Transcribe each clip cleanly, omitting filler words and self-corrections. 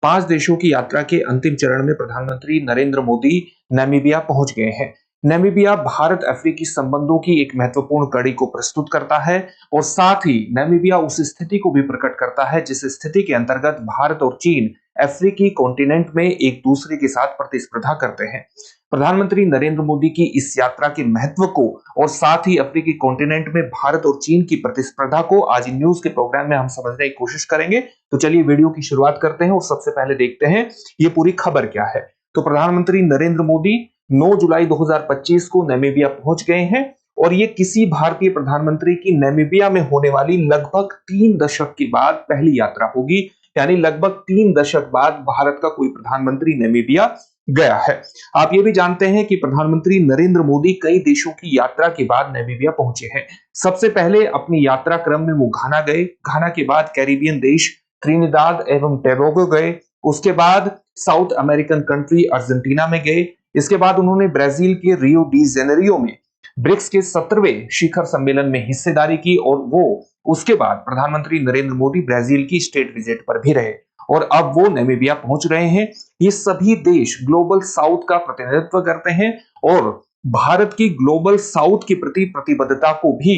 5 देशों की यात्रा के अंतिम चरण में प्रधानमंत्री नरेंद्र मोदी नामीबिया पहुंच गए हैं। नामीबिया भारत अफ्रीकी संबंधों की एक महत्वपूर्ण कड़ी को प्रस्तुत करता है और साथ ही नामीबिया उस स्थिति को भी प्रकट करता है जिस स्थिति के अंतर्गत भारत और चीन अफ्रीकी कॉन्टिनेंट में एक दूसरे के साथ प्रतिस्पर्धा करते हैं। प्रधानमंत्री नरेंद्र मोदी की इस यात्रा के महत्व को और साथ ही अफ्रीकी कॉन्टिनेंट में भारत और चीन की प्रतिस्पर्धा को आज न्यूज के प्रोग्राम में हम समझने की कोशिश करेंगे। तो चलिए वीडियो की शुरुआत करते हैं और सबसे पहले देखते हैं ये पूरी खबर क्या है। तो प्रधानमंत्री नरेंद्र मोदी 9 जुलाई 2025 को नामीबिया पहुंच गए हैं और ये किसी भारतीय प्रधानमंत्री की नामीबिया में होने वाली लगभग 3 दशक के बाद पहली यात्रा होगी। यानी लगभग 3 दशक बाद भारत का कोई प्रधानमंत्री नामीबिया गया है। आप ये भी जानते हैं कि प्रधानमंत्री नरेंद्र मोदी कई देशों की यात्रा के बाद नामीबिया पहुंचे हैं। सबसे पहले अपनी यात्रा क्रम में वो घाना गए, घाना के बाद कैरिबियन देश त्रिनिदाद एवं टोबैगो गए, उसके बाद साउथ अमेरिकन कंट्री अर्जेंटीना में गए, इसके बाद उन्होंने ब्राजील के रियो डी जेनेरियो में ब्रिक्स के 17वें शिखर सम्मेलन में हिस्सेदारी की और वो उसके बाद प्रधानमंत्री नरेंद्र मोदी ब्राजील की स्टेट विजिट पर भी रहे और अब वो नामीबिया पहुंच रहे हैं। ये सभी देश ग्लोबल साउथ का प्रतिनिधित्व करते हैं और भारत की ग्लोबल साउथ के प्रति प्रतिबद्धता को भी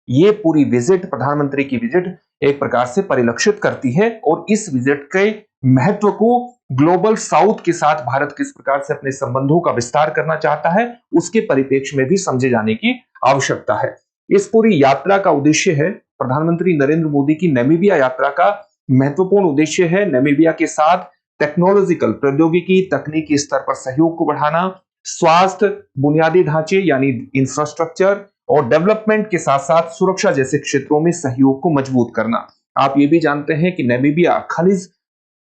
ये पूरी विजिट, प्रधानमंत्री की विजिट एक प्रकार से परिलक्षित करती है और इस विजिट के महत्व को ग्लोबल साउथ के साथ भारत किस प्रकार से अपने संबंधों का विस्तार करना चाहता है उसके परिप्रेक्ष्य में भी समझे जाने की आवश्यकता है। इस पूरी यात्रा का उद्देश्य है, प्रधानमंत्री नरेंद्र मोदी की नामीबिया यात्रा का महत्वपूर्ण उद्देश्य है नामीबिया के साथ टेक्नोलॉजिकल प्रौद्योगिकी तकनीकी स्तर पर सहयोग को बढ़ाना, स्वास्थ्य बुनियादी ढांचे यानी इंफ्रास्ट्रक्चर और डेवलपमेंट के साथ साथ सुरक्षा जैसे क्षेत्रों में सहयोग को मजबूत करना। आप ये भी जानते हैं कि नामीबिया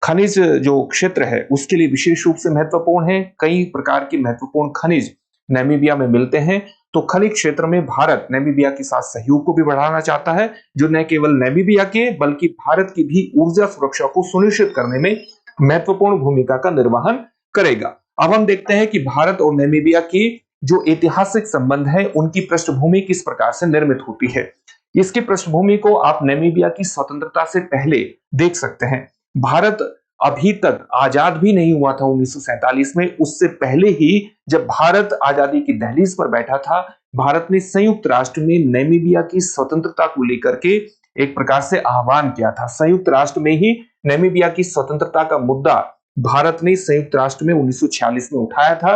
खनिज जो क्षेत्र है उसके लिए विशेष रूप से महत्वपूर्ण है। कई प्रकार के महत्वपूर्ण खनिज नामीबिया में मिलते हैं, तो खनिज क्षेत्र में भारत नामीबिया के साथ सहयोग को भी बढ़ाना चाहता है, जो न केवल नामीबिया के बल्कि भारत की भी ऊर्जा सुरक्षा को सुनिश्चित करने में महत्वपूर्ण भूमिका का निर्वहन करेगा। अब हम देखते हैं कि भारत और नामीबिया की जो ऐतिहासिक संबंध है उनकी पृष्ठभूमि किस प्रकार से निर्मित होती है। इसकी पृष्ठभूमि को आप नामीबिया की स्वतंत्रता से पहले देख सकते हैं। भारत अभी तक आजाद भी नहीं हुआ था 1947 में, उससे पहले ही जब भारत आजादी की दहलीज पर बैठा था, भारत ने संयुक्त राष्ट्र में नामीबिया की स्वतंत्रता को लेकर के एक प्रकार से आह्वान किया था। संयुक्त राष्ट्र में ही नामीबिया की स्वतंत्रता का मुद्दा भारत ने संयुक्त राष्ट्र में 1946 में उठाया था।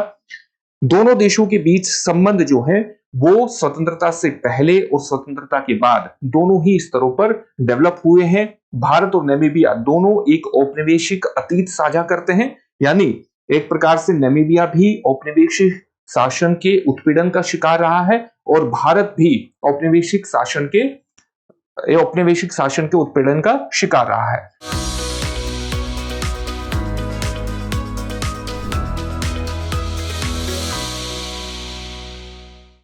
दोनों देशों के बीच संबंध जो है वो स्वतंत्रता से पहले और स्वतंत्रता के बाद दोनों ही स्तरों पर डेवलप हुए हैं। भारत और नामीबिया दोनों एक औपनिवेशिक अतीत साझा करते हैं, यानी एक प्रकार से नामीबिया भी औपनिवेशिक शासन के उत्पीड़न का शिकार रहा है और भारत भी औपनिवेशिक शासन के उत्पीड़न का शिकार रहा है।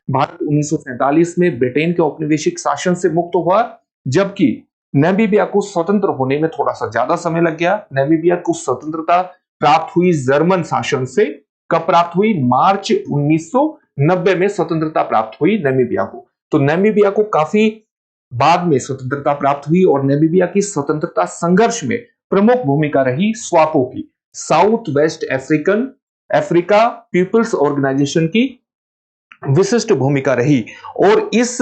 भारत 1947 में ब्रिटेन के औपनिवेशिक शासन से मुक्त हुआ, जबकि नामीबिया को स्वतंत्र होने में थोड़ा सा ज्यादा समय लग गया। नामीबिया को स्वतंत्रता प्राप्त हुई जर्मन शासन से। कब प्राप्त हुई? मार्च 1990 में स्वतंत्रता प्राप्त हुई नामीबिया को। तो नामीबिया को काफी बाद में स्वतंत्रता प्राप्त हुई और नामीबिया की स्वतंत्रता संघर्ष में प्रमुख भूमिका रही स्वापो की, South West Africa People's Organisation की विशिष्ट भूमिका रही। और इस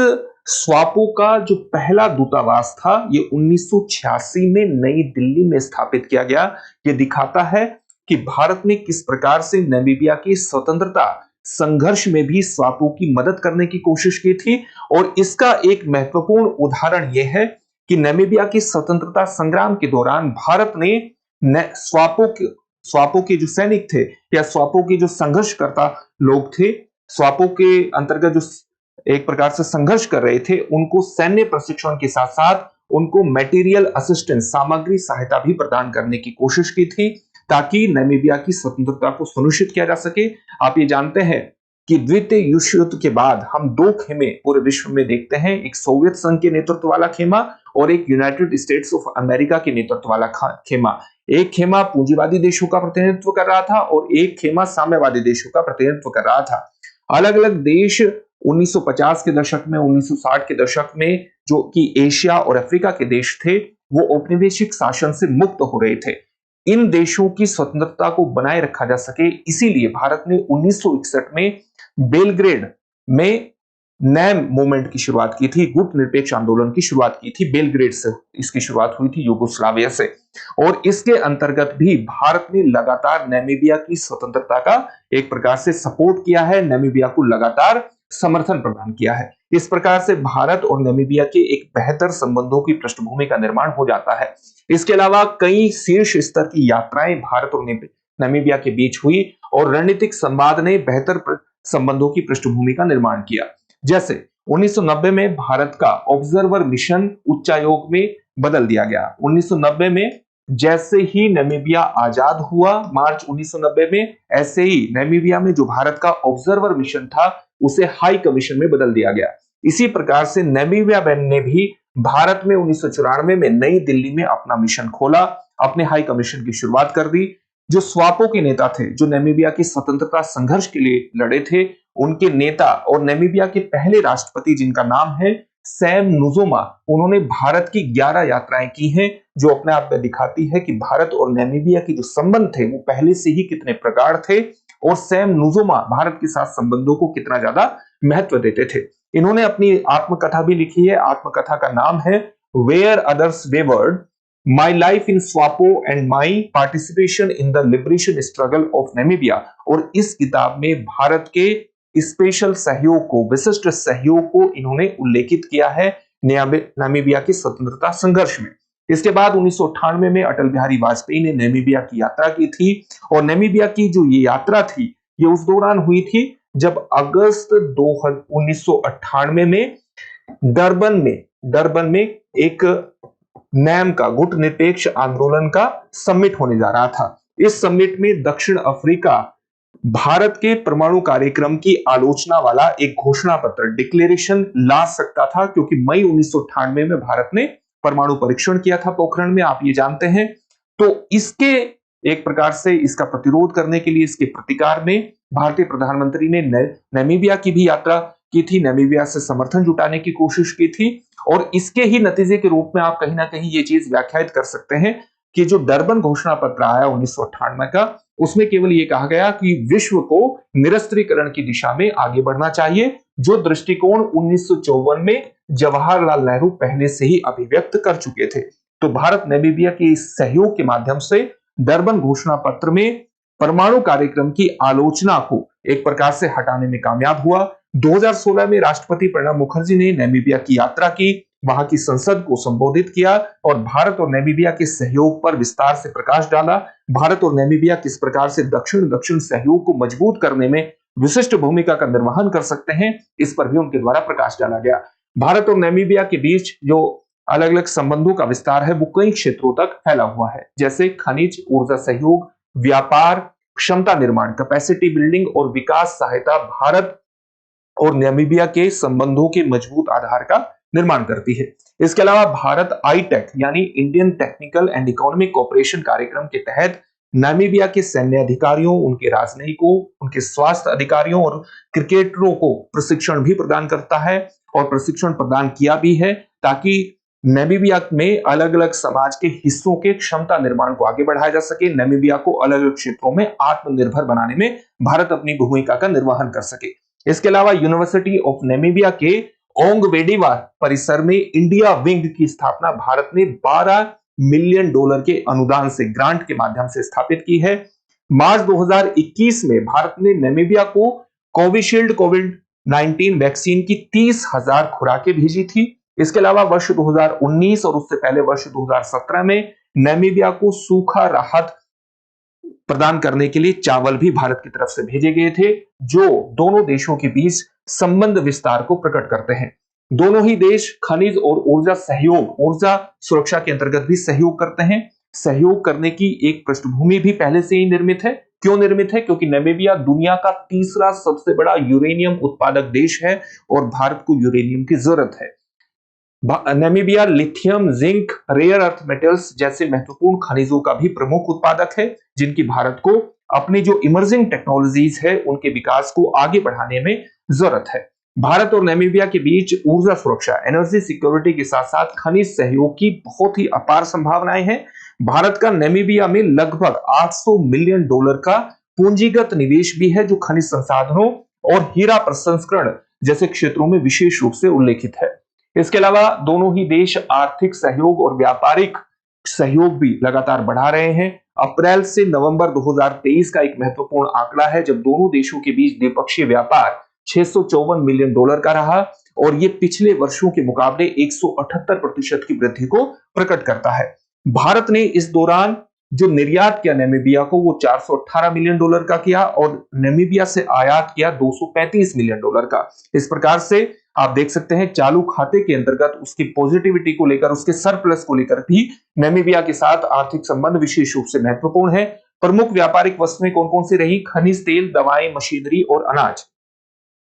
स्वापो का जो पहला दूतावास था ये 1986 में नई दिल्ली में स्थापित किया गया। ये दिखाता है कि भारत ने किस प्रकार से नामीबिया की स्वतंत्रता संघर्ष में भी स्वापो की मदद करने की कोशिश की थी। और इसका एक महत्वपूर्ण उदाहरण यह है कि नामीबिया की स्वतंत्रता संग्राम के दौरान भारत ने स्वापो के जो सैनिक थे या स्वापो के जो संघर्षकर्ता लोग थे, स्वापो के अंतर्गत जो एक प्रकार से संघर्ष कर रहे थे, उनको सैन्य प्रशिक्षण के साथ साथ उनको मटेरियल असिस्टेंस सामग्री सहायता भी प्रदान करने की कोशिश की थी ताकि नामीबिया की स्वतंत्रता को सुनिश्चित किया जा सके। आप ये जानते हैं कि द्वितीय विश्व युद्ध के बाद हम 2 खेमे पूरे विश्व में देखते हैं, एक सोवियत संघ के नेतृत्व वाला खेमा और एक यूनाइटेड स्टेट्स ऑफ अमेरिका के नेतृत्व वाला खेमा। एक खेमा पूंजीवादी देशों का प्रतिनिधित्व कर रहा था और एक खेमा साम्यवादी देशों का प्रतिनिधित्व कर रहा था। अलग अलग देश 1950 के दशक में, 1960 के दशक में जो कि एशिया और अफ्रीका के देश थे, वो औपनिवेशिक शासन से मुक्त हो रहे थे। इन देशों की स्वतंत्रता को बनाए रखा जा सके, इसीलिए भारत ने 1961 में बेलग्रेड में नैम मूवमेंट की शुरुआत की थी, गुट निरपेक्ष आंदोलन की शुरुआत की थी। बेलग्रेड से इसकी शुरुआत हुई थी, यूगोस्लाविया से, और इसके अंतर्गत भी भारत ने लगातार नामीबिया की स्वतंत्रता का एक प्रकार से सपोर्ट किया है, नामीबिया को लगातार समर्थन प्रदान किया है। इस प्रकार से भारत और नामीबिया के एक बेहतर संबंधों की पृष्ठभूमि का निर्माण हो जाता है। इसके अलावा कई शीर्ष स्तर की यात्राएं भारत और नामीबिया के बीच हुई और रणनीतिक संवाद ने बेहतर संबंधों की पृष्ठभूमि का निर्माण किया। जैसे 1990 में भारत का ऑब्जर्वर मिशन उच्चायोग में बदल दिया गया। 1990 में जैसे ही नामीबिया आजाद हुआ मार्च 1990 में, ऐसे ही नामीबिया में जो भारत का ऑब्जर्वर मिशन था उसे हाई कमीशन में बदल दिया गया। इसी प्रकार से नामीबिया ने भी भारत में 1994 में नई दिल्ली में अपना मिशन खोला, अपने हाई कमीशन की शुरुआत कर दी। जो स्वापो के नेता थे, जो नामीबिया की स्वतंत्रता संघर्ष के लिए लड़े थे, उनके नेता और नामीबिया के पहले राष्ट्रपति जिनका नाम है सैम नुजोमा, उन्होंने भारत की 11 यात्राएं की हैं, जो अपने आप में दिखाती है कि भारत और नामीबिया के जो संबंध थे वो पहले से ही कितने प्रगाढ़ थे और सैम नुजोमा भारत के साथ संबंधों को कितना ज्यादा महत्व देते थे। इन्होंने अपनी आत्मकथा भी लिखी है। आत्मकथा का नाम है where others wayward, my life in स्वापो and my participation in the liberation struggle of Namibia. और इस किताब में भारत के स्पेशल सहयोग को, विशिष्ट सहयोग को इन्होंने उल्लेखित किया है नामीबिया के स्वतंत्रता संघर्ष में। इसके बाद 1998 में अटल बिहारी वाजपेयी ने नामीबिया की यात्रा की थी और नामीबिया की जो ये यात्रा थी ये उस दौरान हुई थी जब अगस्त 1998 में डरबन में एक नैम का, गुट निरपेक्ष आंदोलन का समिट होने जा रहा था। इस समिट में दक्षिण अफ्रीका भारत के परमाणु कार्यक्रम की आलोचना वाला एक घोषणा पत्र, डिक्लेरेशन ला सकता था, क्योंकि मई 1998 में भारत ने परमाणु परीक्षण किया था पोखरण में, आप ये जानते हैं। तो इसके एक प्रकार से इसका प्रतिरोध करने के लिए, इसके प्रतिकार में भारतीय प्रधानमंत्री ने नामीबिया की भी यात्रा की थी, नामीबिया से समर्थन जुटाने की कोशिश की थी। और इसके ही नतीजे के रूप में आप कहीं ना कहीं ये चीज व्याख्यायित कर सकते हैं कि जो डरबन घोषणा पत्र आया 1998 का, उसमें केवल ये कहा गया कि विश्व को निरस्त्रीकरण की दिशा में आगे बढ़ना चाहिए, जो दृष्टिकोण 1954 में जवाहरलाल नेहरू पहले से ही अभिव्यक्त कर चुके थे। तो भारत नामीबिया के सहयोग के माध्यम से डरबन घोषणा पत्र में परमाणु कार्यक्रम की आलोचना को एक प्रकार से हटाने में कामयाब हुआ। 2016 में राष्ट्रपति प्रणब मुखर्जी ने नामीबिया की यात्रा की, वहां की संसद को संबोधित किया और भारत और नामीबिया के सहयोग पर विस्तार से प्रकाश डाला। भारत और नामीबिया किस प्रकार से दक्षिण सहयोग को मजबूत करने में विशिष्ट भूमिका का निर्वहन कर सकते हैं, इस पर भी उनके द्वारा प्रकाश डाला गया। भारत और नामीबिया के बीच जो अलग अलग संबंधों का विस्तार है वो कई क्षेत्रों तक फैला हुआ है, जैसे खनिज, ऊर्जा सहयोग, व्यापार, क्षमता निर्माण, कैपेसिटी बिल्डिंग और विकास सहायता भारत और नामीबिया के संबंधों के मजबूत आधार का निर्माण करती है। इसके अलावा भारत आईटेक यानी Indian technical and economic cooperation कार्यक्रम के तहत नामीबिया के सैन्य अधिकारियों, उनके राजनयिकों, उनके स्वास्थ्य अधिकारियों और क्रिकेटरों को प्रशिक्षण भी प्रदान करता है और प्रशिक्षण प्रदान किया भी है, ताकि नामीबिया में अलग अलग समाज के हिस्सों के क्षमता निर्माण को आगे बढ़ाया जा सके, नामीबिया को अलग अलग क्षेत्रों में आत्मनिर्भर बनाने में भारत अपनी भूमिका का निर्वहन कर सके। इसके अलावा यूनिवर्सिटी ऑफ नामीबिया के ओंगवेडिवा परिसर में इंडिया विंग की स्थापना भारत ने $12 मिलियन के अनुदान से, ग्रांट के माध्यम से स्थापित की है। मार्च 2021 में भारत ने नामीबिया को कोविशील्ड कोविड-19 वैक्सीन की 30,000 खुराकें भेजी थी। इसके अलावा वर्ष 2019 और उससे पहले वर्ष 2017 में नामीबिया को सूखा राहत प्रदान करने के लिए चावल भी भारत की तरफ से भेजे गए थे, जो दोनों देशों के बीच संबंध विस्तार को प्रकट करते हैं। दोनों ही देश खनिज और ऊर्जा सहयोग, यूरेनियम सुरक्षा के अंतर्गत भी सहयोग करते हैं। सहयोग करने की एक पृष्ठभूमि भी पहले से ही निर्मित है। क्यों निर्मित है? क्योंकि नामीबिया दुनिया का तीसरा सबसे बड़ा यूरेनियम उत्पादक देश है और भारत को यूरेनियम की जरूरत है। Namibia lithium, zinc, rare earth metals जैसे महत्वपूर्ण खनिजों का भी प्रमुख उत्पादक है, जिनकी भारत को अपनी जो इमर्जिंग टेक्नोलॉजीज है उनके विकास को आगे बढ़ाने में जरूरत है। भारत और नामीबिया के बीच ऊर्जा सुरक्षा, एनर्जी सिक्योरिटी के साथ साथ खनिज सहयोग की बहुत ही अपार संभावनाएं हैं। भारत का नामीबिया में लगभग $800 मिलियन का पूंजीगत निवेश भी है, जो खनिज संसाधनों और हीरा प्रसंस्करण जैसे क्षेत्रों में विशेष रूप से उल्लेखित है। इसके अलावा दोनों ही देश आर्थिक सहयोग और व्यापारिक सहयोग भी लगातार बढ़ा रहे हैं। अप्रैल से नवंबर 2023 का एक महत्वपूर्ण आंकड़ा है जब दोनों देशों के बीच द्विपक्षीय व्यापार $654 मिलियन का रहा, और ये पिछले वर्षों के मुकाबले 178% की वृद्धि को प्रकट करता है। भारत ने इस दौरान जो निर्यात किया नामीबिया को वो $418 मिलियन का किया, और नामीबिया से आयात किया $235 मिलियन का। इस प्रकार से आप देख सकते हैं चालू खाते के अंतर्गत उसकी पॉजिटिविटी को लेकर, उसके सरप्लस को लेकर भी नामीबिया के साथ आर्थिक संबंध विशेष रूप से महत्वपूर्ण है। प्रमुख व्यापारिक वस्तुएं कौन कौन सी रही? खनिज तेल, दवाएं, मशीनरी और अनाज।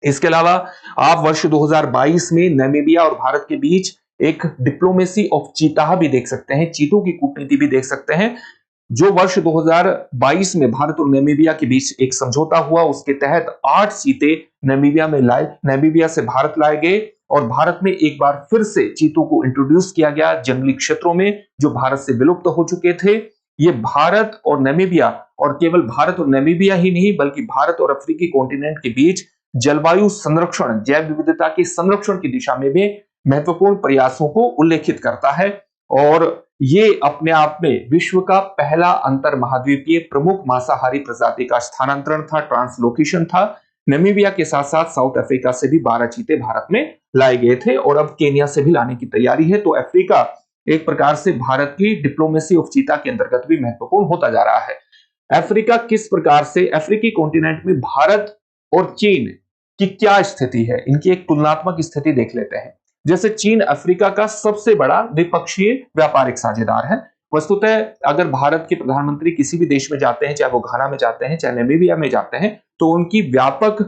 इसके अलावा आप वर्ष 2022 में नामीबिया और भारत के बीच एक डिप्लोमेसी ऑफ चीता भी देख सकते हैं, चीतों की कूटनीति भी देख सकते हैं, जो वर्ष 2022 में भारत और नामीबिया के बीच एक समझौता हुआ। उसके तहत 8 चीते नामीबिया से भारत लाए गए, और भारत में एक बार फिर से चीतों को इंट्रोड्यूस किया गया जंगली क्षेत्रों में जो भारत से विलुप्त हो चुके थे। ये भारत और नामीबिया, और केवल भारत और नामीबिया ही नहीं बल्कि भारत और अफ्रीकी कॉन्टिनेंट के बीच जलवायु संरक्षण, जैव विविधता के संरक्षण की दिशा में भी महत्वपूर्ण प्रयासों को उल्लेखित करता है। और ये अपने आप में विश्व का पहला अंतर महाद्वीपीय प्रमुख मांसाहारी प्रजाति का स्थानांतरण था, ट्रांसलोकेशन था। नामीबिया के साथ साथ साउथ अफ्रीका से भी 12 चीते भारत में लाए गए थे, और अब केन्या से भी लाने की तैयारी है। तो अफ्रीका एक प्रकार से भारत की डिप्लोमेसी ऑफ चीता के अंतर्गत भी महत्वपूर्ण होता जा रहा है। अफ्रीका किस प्रकार से, अफ्रीकी कॉन्टिनेंट में भारत और चीन की क्या स्थिति है, इनकी एक तुलनात्मक स्थिति देख लेते हैं। जैसे चीन अफ्रीका का सबसे बड़ा द्विपक्षीय व्यापारिक साझेदार है। वस्तुतः अगर भारत के प्रधानमंत्री किसी भी देश में जाते हैं, चाहे वो घाना में जाते हैं, चाहे नामीबिया में जाते हैं, तो उनकी व्यापक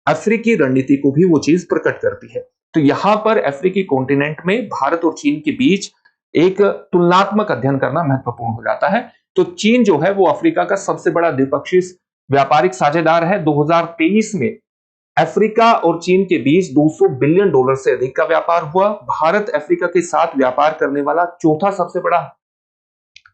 अफ्रीकी रणनीति को भी वो चीज प्रकट करती है। तो यहां पर अफ्रीकी कॉन्टिनेंट में भारत और चीन के बीच एक तुलनात्मक अध्ययन करना महत्वपूर्ण हो जाता है। तो चीन जो है वो अफ्रीका का सबसे बड़ा द्विपक्षीय व्यापारिक साझेदार है। 2023 में अफ्रीका और चीन के बीच $200 बिलियन से अधिक का व्यापार हुआ। भारत अफ्रीका के साथ व्यापार करने वाला चौथा सबसे बड़ा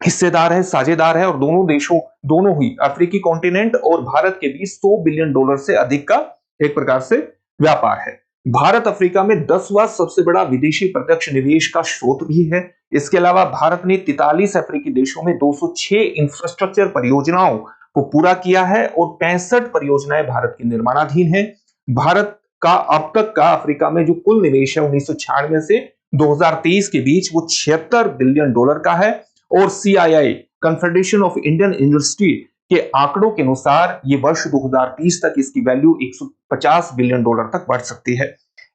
हिस्सेदार है, साझेदार है, और दोनों ही अफ्रीकी कॉन्टिनेंट और भारत के बीच $100 बिलियन से अधिक का एक प्रकार से व्यापार है। भारत अफ्रीका में 10वां सबसे बड़ा विदेशी प्रत्यक्ष निवेश का स्रोत भी है। इसके अलावा भारत ने 43 अफ्रीकी देशों में 206 इंफ्रास्ट्रक्चर परियोजनाओं को पूरा किया है, और 65 परियोजनाएं भारत की निर्माणाधीन है। भारत का अब तक का अफ्रीका में जो कुल निवेश है 1996 से 2023 के बीच वो $76 बिलियन का है, और CII confederation of Indian university के आंकड़ों के अनुसार ये वर्ष 2030 तक इसकी वैल्यू $150 बिलियन तक बढ़ सकती है।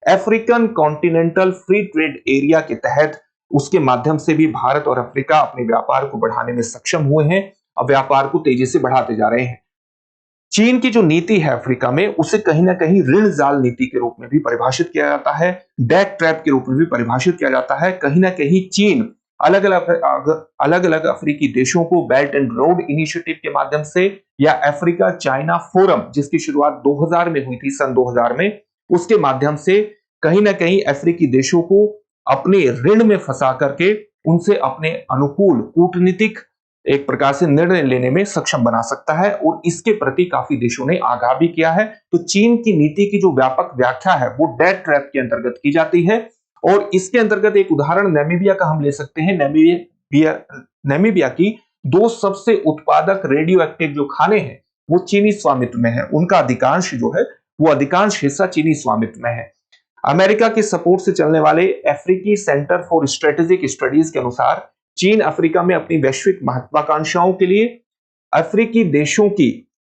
African continental free trade area के तहत उसके माध्यम से भी भारत और अफ्रीका अपने व्यापार को बढ़ाने में सक्षम हुए हैं, अब व्यापार को तेजी से बढ़ाते जा रहे हैं। चीन की जो नीति है अफ्रीका में, उसे कहीं ना कहीं ऋण जाल नीति के रूप में भी परिभाषित किया जाता है, डेट ट्रैप के रूप में भी परिभाषित किया जाता है। कहीं ना कहीं चीन अलग अलग अफ्रीकी देशों को बेल्ट एंड रोड इनिशिएटिव के माध्यम से, या अफ्रीका चाइना फोरम जिसकी शुरुआत 2000 में हुई थी, सन 2000 में, उसके माध्यम से कहीं ना कहीं अफ्रीकी देशों को अपने ऋण में फंसा करके उनसे अपने अनुकूल कूटनीतिक एक प्रकार से निर्णय लेने में सक्षम बना सकता है, और इसके प्रति काफी देशों ने आगाह भी किया है। तो चीन की नीति की जो व्यापक व्याख्या है वो डेट ट्रैप के अंतर्गत की जाती है, और इसके अंतर्गत एक उदाहरण नामीबिया का हम ले सकते हैं। नामीबिया की 2 सबसे उत्पादक रेडियो एक्टिव जो खाने हैं वो चीनी स्वामित्व में है, उनका अधिकांश जो है वो अधिकांश हिस्सा चीनी स्वामित्व में है। अमेरिका के सपोर्ट से चलने वाले अफ्रीकी सेंटर फॉर स्ट्रेटेजिक स्टडीज के अनुसार चीन अफ्रीका में अपनी वैश्विक महत्वाकांक्षाओं के लिए अफ्रीकी देशों की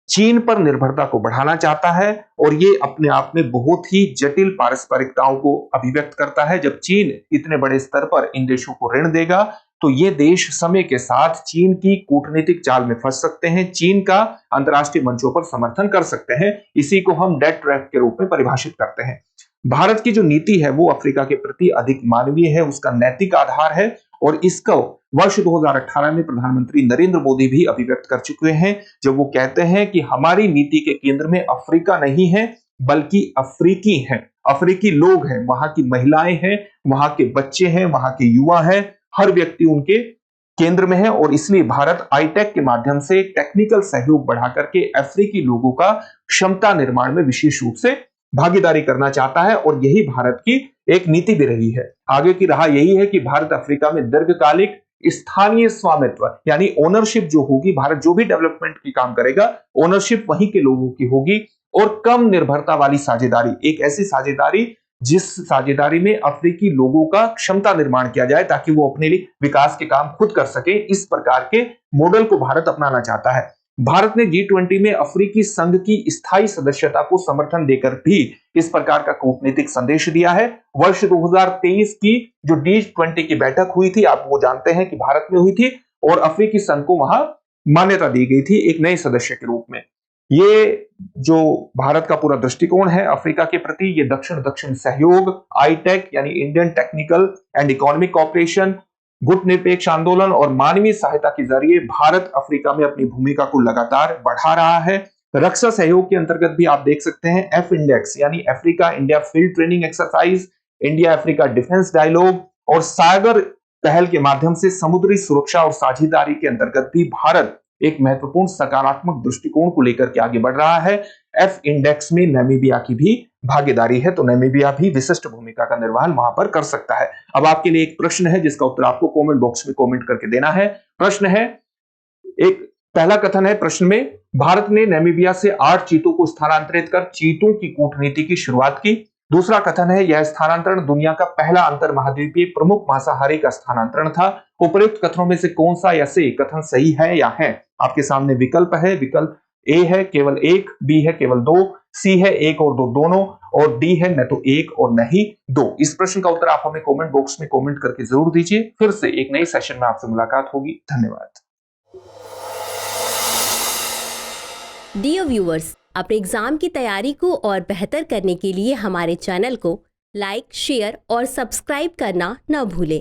चीन पर निर्भरता को बढ़ाना चाहता है, और ये अपने आप में बहुत ही जटिल पारस्परिकताओं को अभिव्यक्त करता है। जब चीन इतने बड़े स्तर पर इन देशों को ऋण देगा तो ये देश समय के साथ चीन की कूटनीतिक जाल में फंस सकते हैं, चीन का अंतर्राष्ट्रीय मंचों पर समर्थन कर सकते हैं। इसी को हम डेट ट्रैप के रूप में परिभाषित करते हैं। भारत की जो नीति है वो अफ्रीका के प्रति अधिक मानवीय है, उसका नैतिक आधार है, और इसको वर्ष 2018 में प्रधानमंत्री नरेंद्र मोदी भी अभिव्यक्त कर चुके हैं, जब वो कहते हैं कि हमारी नीति के केंद्र में अफ्रीका नहीं है बल्कि अफ्रीकी हैं, अफ्रीकी लोग हैं, वहां की महिलाएं हैं, वहां के बच्चे हैं, वहां के युवा हैं, हर व्यक्ति उनके केंद्र में है और इसलिए भारत आईटेक के माध्यम से टेक्निकल सहयोग बढ़ा करके अफ्रीकी लोगों का क्षमता निर्माण में विशेष रूप से भागीदारी करना चाहता है और यही भारत की एक नीति भी रही है। आगे की राह यही है कि भारत अफ्रीका में दीर्घकालिक स्थानीय स्वामित्व यानी ओनरशिप जो होगी, भारत जो भी डेवलपमेंट की काम करेगा ओनरशिप वहीं के लोगों की होगी और कम निर्भरता वाली साझेदारी, एक ऐसी साझेदारी जिस साझेदारी में अफ्रीकी लोगों का क्षमता निर्माण किया जाए ताकि वो अपने लिए विकास के काम खुद कर सके, इस प्रकार के मॉडल को भारत अपनाना चाहता है। भारत ने G20 में अफ्रीकी संघ की स्थायी सदस्यता को समर्थन देकर भी इस प्रकार का कूटनीतिक संदेश दिया है। वर्ष 2023 की जो G20 की बैठक हुई थी, आप वो जानते हैं कि भारत में हुई थी और अफ्रीकी संघ को वहां मान्यता दी गई थी एक नए सदस्य के रूप में। ये जो भारत का पूरा दृष्टिकोण है अफ्रीका के प्रति, ये दक्षिण दक्षिण सहयोग, आईटेक यानी Indian technical and economic corporation, गुटनिरपेक्ष आंदोलन और मानवीय सहायता के जरिए भारत अफ्रीका में अपनी भूमिका को लगातार बढ़ा रहा है। रक्षा सहयोग के अंतर्गत भी आप देख सकते हैं एफ इंडेक्स यानी Africa India field training exercise, India Africa defence dialogue और सागर पहल के माध्यम से समुद्री सुरक्षा और साझेदारी के अंतर्गत भी भारत एक महत्वपूर्ण सकारात्मक दृष्टिकोण को लेकर के आगे बढ़ रहा है। एफ इंडेक्स में नामीबिया की भी भागीदारी है, तो नामीबिया भी विशिष्ट भूमिका का निर्वहन वहां पर कर सकता है। अब आपके लिए एक प्रश्न है जिसका उत्तर आपको कमेंट बॉक्स में कमेंट करके देना है। प्रश्न है, एक पहला कथन है प्रश्न में, भारत ने नामीबिया से 8 चीतों को स्थानांतरित कर चीतों की कूटनीति की शुरुआत की। दूसरा कथन है, यह स्थानांतरण दुनिया का पहला अंतर महाद्वीपीय प्रमुख मांसाहारी का स्थानांतरण था। उपर्युक्त कथनों में से कौन सा या से कथन सही है या है? आपके सामने विकल्प है, विकल्प ए है केवल एक, बी है केवल 2, सी है 1 और 2 दोनों और डी है न तो 1 और न ही 2। इस प्रश्न का उत्तर आप हमें कमेंट बॉक्स में कमेंट करके जरूर दीजिए। फिर से एक नई सेशन में आपसे मुलाकात होगी। धन्यवाद। डियर व्यूअर्स, अपने एग्जाम की तैयारी को और बेहतर करने के लिए हमारे चैनल को लाइक, शेयर और सब्सक्राइब करना न भूलें।